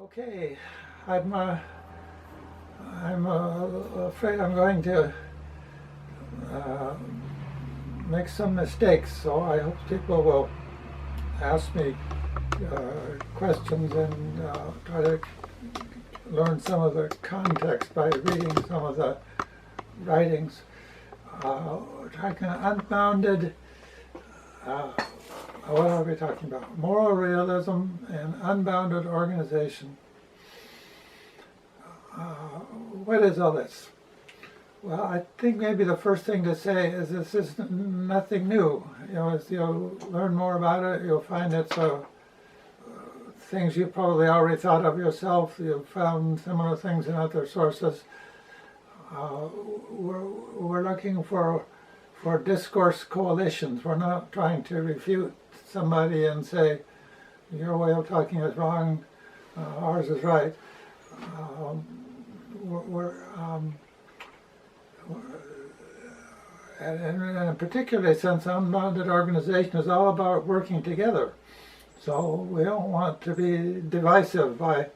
Okay, I'm afraid I'm going to uh, make some mistakes, so I hope people will ask me questions and try to learn some of the context by reading some of the writings. Talking Unbounded, what are we talking about? Moral realism and unbounded organization. What is all this? Well, I think maybe the first thing to say is this is nothing new. You know, as you learn more about it, you'll find it's things you probably already thought of yourself. You've found similar things in other sources. We're looking for discourse coalitions. We're not trying to refute somebody and say, your way of talking is wrong, ours is right. And in a particular sense, unbounded organization is all about working together. So we don't want to be divisive by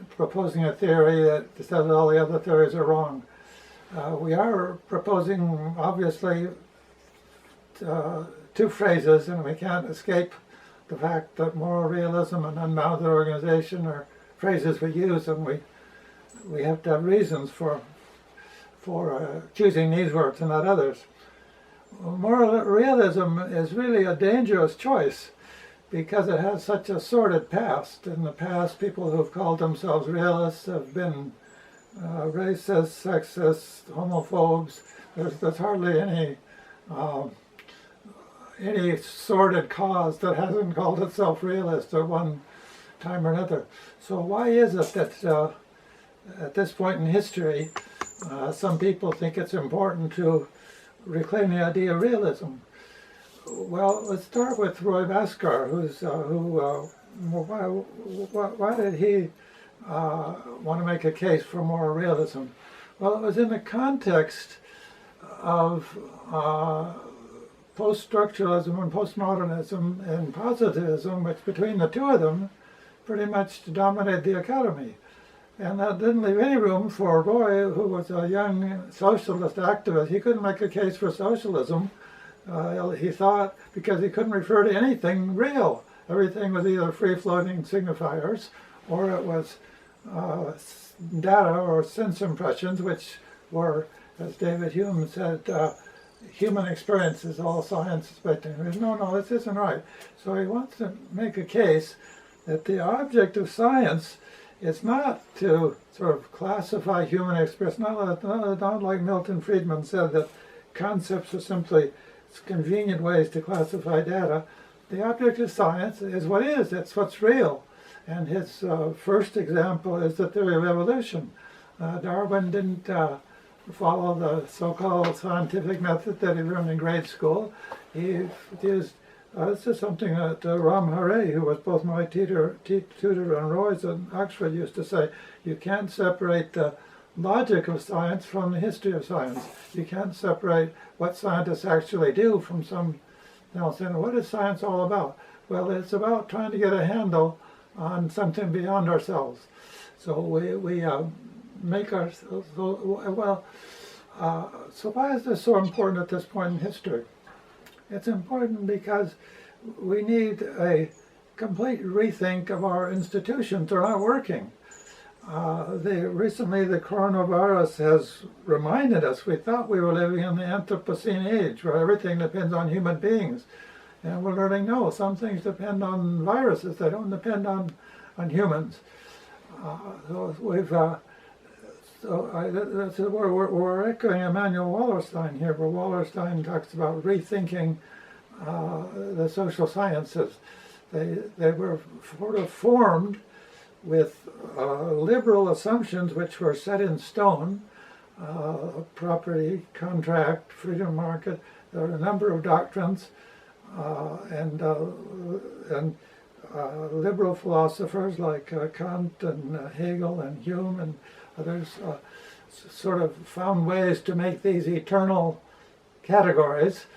proposing a theory that says all the other theories are wrong. We are proposing, obviously, two phrases, and we can't escape the fact that moral realism and unbounded organization are phrases we use, and we have to have reasons for choosing these words and not others. Moral realism is really a dangerous choice because it has such a sordid past. In the past, people who've called themselves realists have been racist, sexist, homophobes. There's hardly any sordid cause that hasn't called itself realist at one time or another. So why is it that at this point in history, some people think it's important to reclaim the idea of realism? Well, let's start with Roy Bhaskar, why did he want to make a case for moral realism? Well, it was in the context of post-structuralism and postmodernism and positivism, which between the two of them pretty much dominated the academy. And that didn't leave any room for Roy, who was a young socialist activist. He couldn't make a case for socialism. He thought, because he couldn't refer to anything real. Everything was either free-floating signifiers, or it was data or sense impressions, which were, as David Hume said, human experience is all science is based on. No, this isn't right. So he wants to make a case that the object of science is not to sort of classify human experience, not like Milton Friedman said that concepts are simply convenient ways to classify data. The object of science is what is, it's what's real. And his first example is the theory of evolution. Darwin didn't follow the so-called scientific method that he learned in grade school. He used, this is something that Ram Hare, who was both my tutor and Roy's at Oxford, used to say, you can't separate the logic of science from the history of science. You can't separate what scientists actually do from some else. And what is science all about? Well, it's about trying to get a handle on something beyond ourselves. So we make ourselves, so why is this so important at this point in history? It's important because we need a complete rethink of our institutions. They're not working. Recently the coronavirus has reminded us, we thought we were living in the Anthropocene age where everything depends on human beings. And we're learning, no, some things depend on viruses, they don't depend on humans. We're echoing Emanuel Wallerstein here, where Wallerstein talks about rethinking the social sciences. They were sort of formed with liberal assumptions which were set in stone, property, contract, freedom market. There are a number of doctrines and liberal philosophers like Kant and Hegel and Hume and others sort of found ways to make these eternal categories,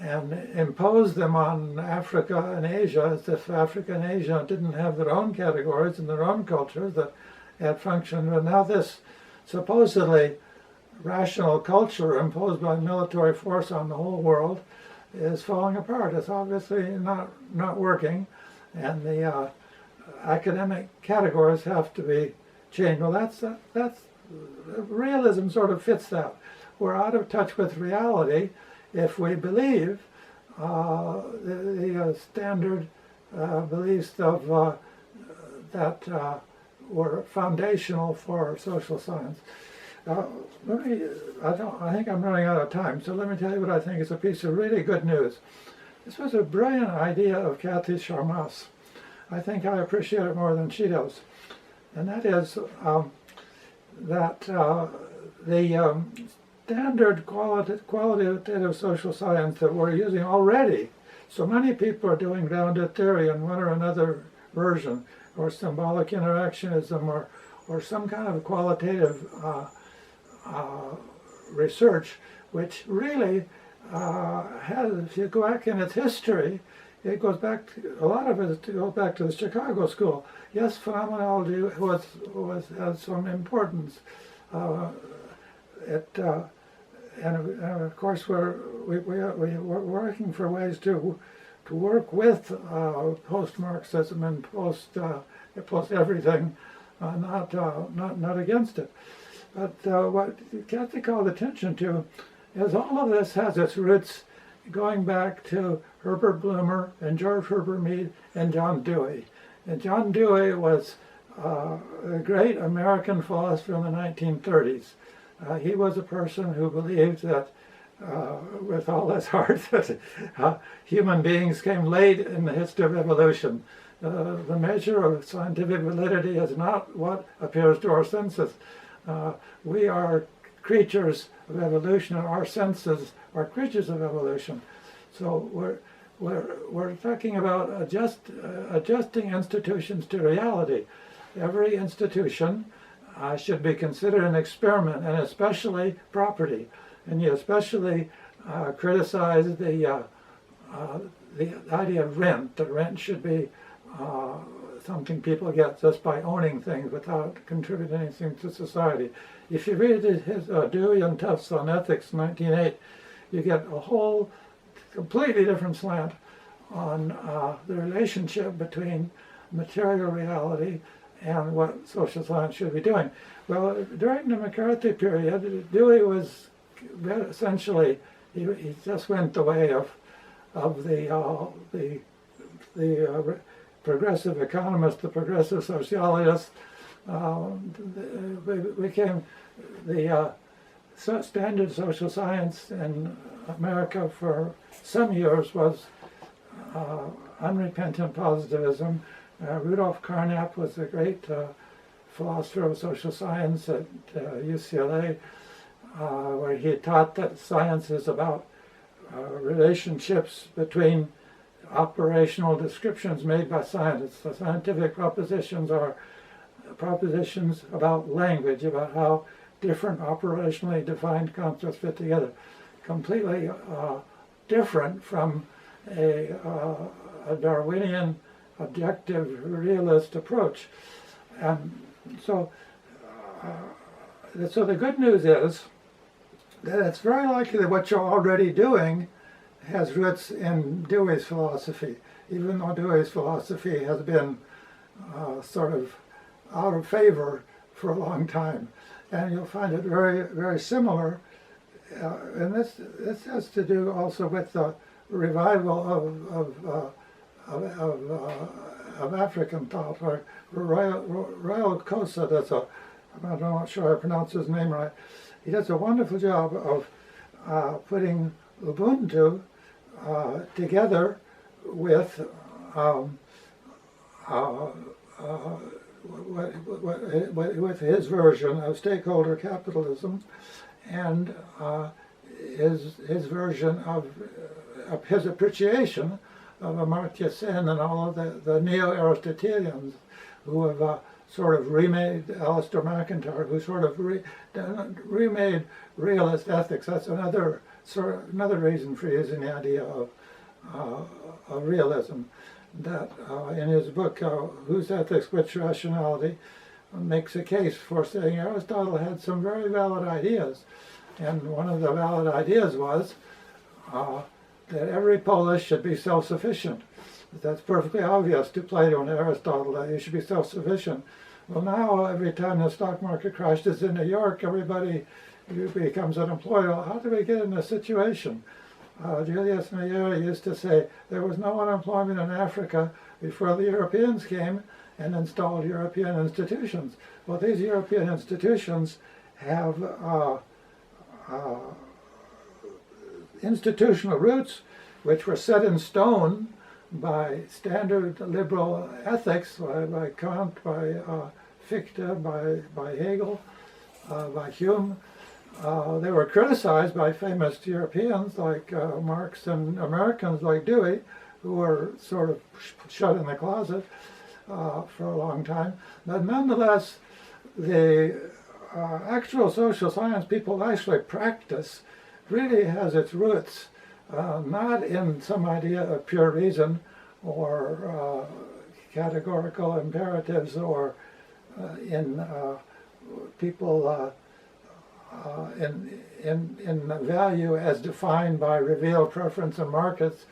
and impose them on Africa and Asia, as if Africa and Asia didn't have their own categories and their own cultures that had functioned. But now this supposedly rational culture imposed by military force on the whole world is falling apart. It's obviously not working, and the academic categories have to be changed. Well, that's realism sort of fits that. We're out of touch with reality if we believe the standard beliefs of that were foundational for social science. I think I'm running out of time, so let me tell you what I think is a piece of really good news. This was a brilliant idea of Kathy Sharmas. I think I appreciate it more than she does. And that is that the standard qualitative social science that we're using already, so many people are doing grounded theory in one or another version, or symbolic interactionism, or some kind of qualitative research, which really has, if you go back in its history, it goes back to, a lot of it goes back to the Chicago School. Yes, phenomenology has some importance. And of course we're working for ways to work with post-Marxism and post everything, not against it. But what Kathy called attention to is all of this has its roots going back to Herbert Blumer and George Herbert Mead and John Dewey. And John Dewey was a great American philosopher in the 1930s. He was a person who believed that, with all his heart, that human beings came late in the history of evolution. The measure of scientific validity is not what appears to our senses. We are creatures of evolution, and our senses are creatures of evolution. So we're talking about adjusting institutions to reality. Every institution should be considered an experiment, and especially property. And you especially criticize the idea of rent. That rent should be something people get just by owning things without contributing anything to society. If you read his Dewey and Tufts on Ethics, 1908, you get a whole completely different slant on the relationship between material reality and what social science should be doing. Well, during the McCarthy period, Dewey was essentially, he just went the way of the progressive economist, the progressive sociologist, became the standard social science in America for some years was unrepentant positivism. Rudolf Carnap was a great philosopher of social science at UCLA, where he taught that science is about relationships between operational descriptions made by science. The scientific propositions are propositions about language, about how different operationally defined concepts fit together. Completely different from a Darwinian objective realist approach. And so the good news is that it's very likely that what you're already doing has roots in Dewey's philosophy, even though Dewey's philosophy has been sort of out of favor for a long time. And you'll find it very, very similar. And this has to do also with the revival of African thought. Or Royal Kosa, I'm not sure I pronounce his name right. He does a wonderful job of putting Ubuntu together with his version of stakeholder capitalism and his version of his appreciation of Amartya Sen and all of the neo-Aristotelians who have sort of remade Alistair McIntyre, who sort of remade realist ethics. That's another another reason for using the idea of realism. That in his book, Whose Ethics, Which Rationality, makes a case for saying Aristotle had some very valid ideas. And one of the valid ideas was that every polis should be self-sufficient. That's perfectly obvious to Plato and Aristotle, that you should be self-sufficient. Well, now every time the stock market crashes in New York, everybody becomes unemployed. Well, how do we get in this situation? Julius Nyerere used to say there was no unemployment in Africa before the Europeans came and installed European institutions. Well, these European institutions have institutional roots which were set in stone by standard liberal ethics, by Kant, by Fichte, by Hegel, by Hume. They were criticized by famous Europeans like Marx and Americans like Dewey, who were sort of shut in the closet for a long time. But nonetheless, the actual social science people actually practice really has its roots not in some idea of pure reason or categorical imperatives or in people in value as defined by revealed preference in markets.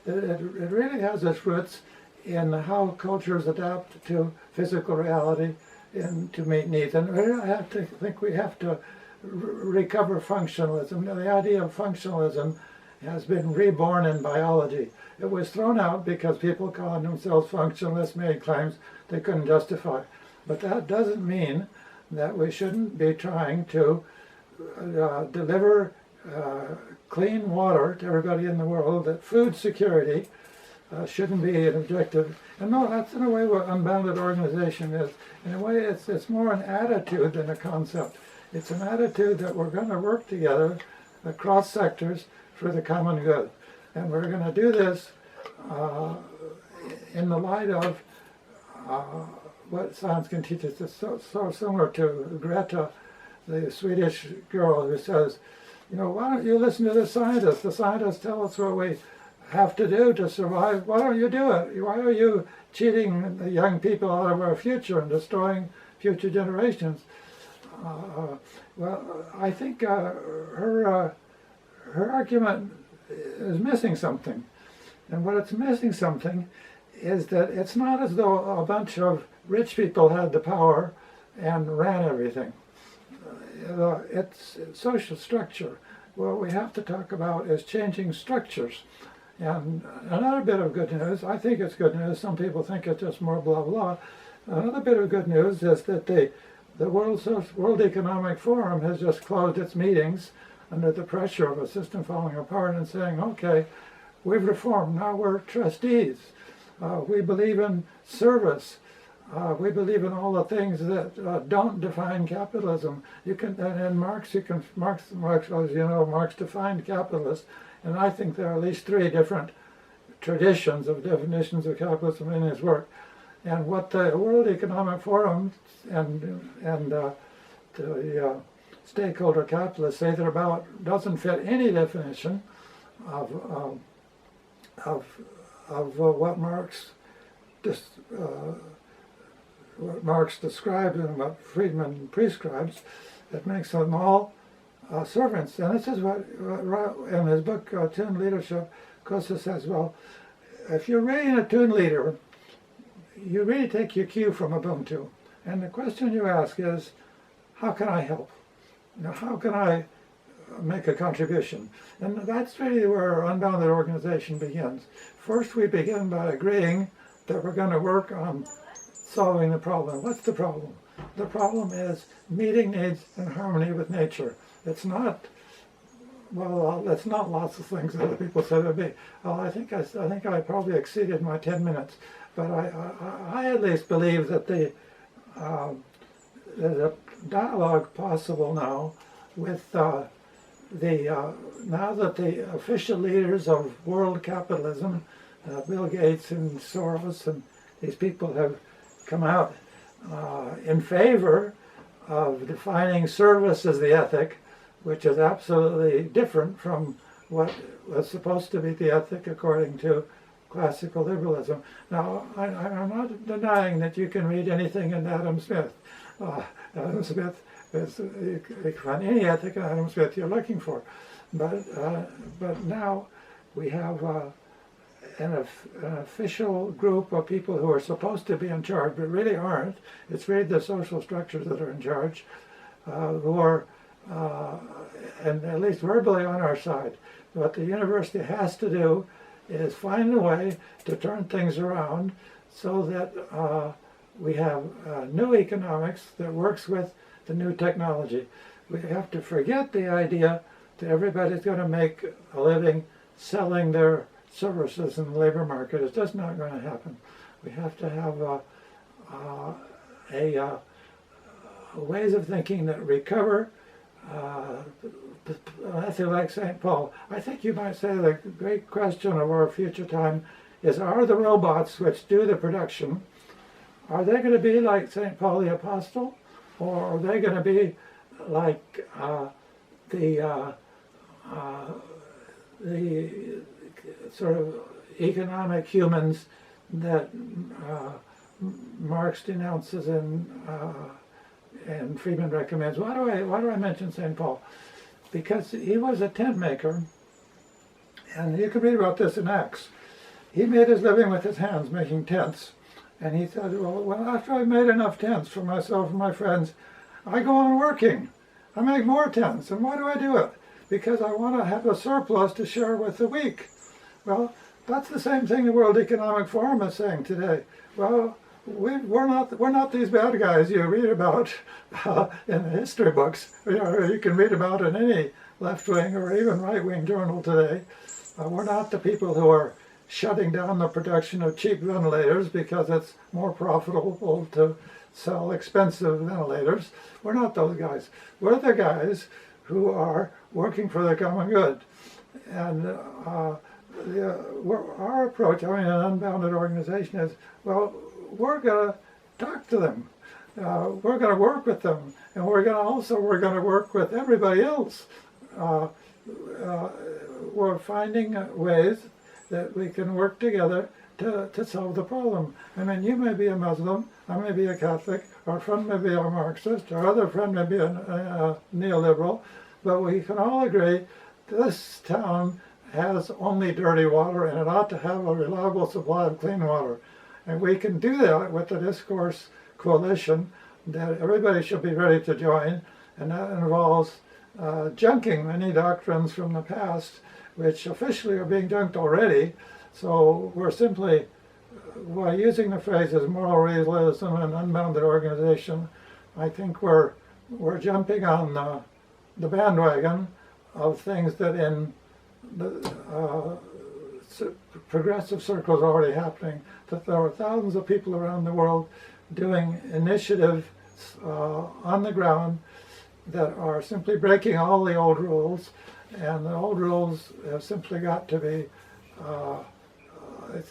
It really has its roots in how cultures adapt to physical reality and to meet needs. And I think we have to recover functionalism. The idea of functionalism has been reborn in biology. It was thrown out because people calling themselves functionalists made claims they couldn't justify. But that doesn't mean that we shouldn't be trying to deliver clean water to everybody in the world, that food security shouldn't be an objective. And no, that's in a way what Unbounded organization is. In a way, it's more an attitude than a concept. It's an attitude that we're going to work together across sectors for the common good. And we're going to do this in the light of what science can teach us. It's so similar to Greta, the Swedish girl who says, you know, why don't you listen to the scientists? The scientists tell us what we have to do to survive. Why don't you do it? Why are you cheating the young people out of our future and destroying future generations? Well, I think her argument is missing something. And what it's missing something is that it's not as though a bunch of rich people had the power and ran everything. It's social structure. What we have to talk about is changing structures. And another bit of good news, I think it's good news, some people think it's just more blah blah. Another bit of good news is that the World Economic Forum has just closed its meetings under the pressure of a system falling apart and saying, okay, we've reformed, now we're trustees. We believe in service. We believe in all the things that don't define capitalism. You can, and in Marx, Marx, as you know, Marx defined capitalist, and I think there are at least 3 different traditions of definitions of capitalism in his work. And what the World Economic Forum and the stakeholder capitalists say they're about doesn't fit any definition of what Marx described and what Friedman prescribes. That makes them all servants. And this is what in his book, Tuned Leadership, Kosa says, well, if you're really an attuned leader, you really take your cue from Ubuntu. And the question you ask is, how can I help? You know, how can I make a contribution? And that's really where our Unbounded organization begins. First, we begin by agreeing that we're going to work on solving the problem. What's the problem? The problem is meeting needs in harmony with nature. It's not, well, it's not lots of things that other people said it would be. Well, I think I probably exceeded my 10 minutes, but I at least believe that there's a dialogue possible now with now that the official leaders of world capitalism, Bill Gates and Soros and these people have come out in favor of defining service as the ethic, which is absolutely different from what was supposed to be the ethic according to classical liberalism. Now, I'm not denying that you can read anything in Adam Smith. Adam Smith is, you can find any ethic in Adam Smith you're looking for. But now we have an official group of people who are supposed to be in charge, but really aren't. It's really the social structures that are in charge, who are, and at least verbally, on our side. What the university has to do is find a way to turn things around so that we have new economics that works with the new technology. We have to forget the idea that everybody's going to make a living selling their services in the labor market. It's just not going to happen. We have to have ways of thinking that recover. I feel like St. Paul. I think you might say the great question of our future time is, are the robots which do the production, are they going to be like St. Paul the Apostle, or are they going to be like the sort of economic humans that Marx denounces and Friedman recommends? Why do I mention St. Paul? Because he was a tent maker, and you can read about this in Acts. He made his living with his hands making tents, and he said, well, after I've made enough tents for myself and my friends, I go on working. I make more tents. And why do I do it? Because I want to have a surplus to share with the weak. Well, that's the same thing the World Economic Forum is saying today. Well, we're not these bad guys you read about in the history books. You can read about in any left-wing or even right-wing journal today. We're not the people who are shutting down the production of cheap ventilators because it's more profitable to sell expensive ventilators. We're not those guys. We're the guys who are working for the common good. And our approach, an unbounded organization, is, well, we're going to talk to them. We're going to work with them, and we're going to work with everybody else. We're finding ways that we can work together to solve the problem. I mean, you may be a Muslim, I may be a Catholic, our friend may be a Marxist, our other friend may be a neoliberal, but we can all agree this town has only dirty water, and it ought to have a reliable supply of clean water. And we can do that with the discourse coalition that everybody should be ready to join, and that involves junking many doctrines from the past, which officially are being junked already. So we're simply, by using the phrases moral realism and unbounded organization, I think we're jumping on the bandwagon of things that in the progressive circles are already happening, that there are thousands of people around the world doing initiatives on the ground that are simply breaking all the old rules, and the old rules have simply got to be,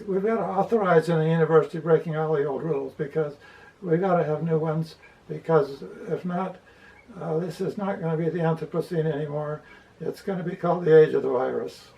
we've got to authorize in the university breaking all the old rules, because we've got to have new ones, because if not, this is not going to be the Anthropocene anymore. It's going to be called the age of the virus.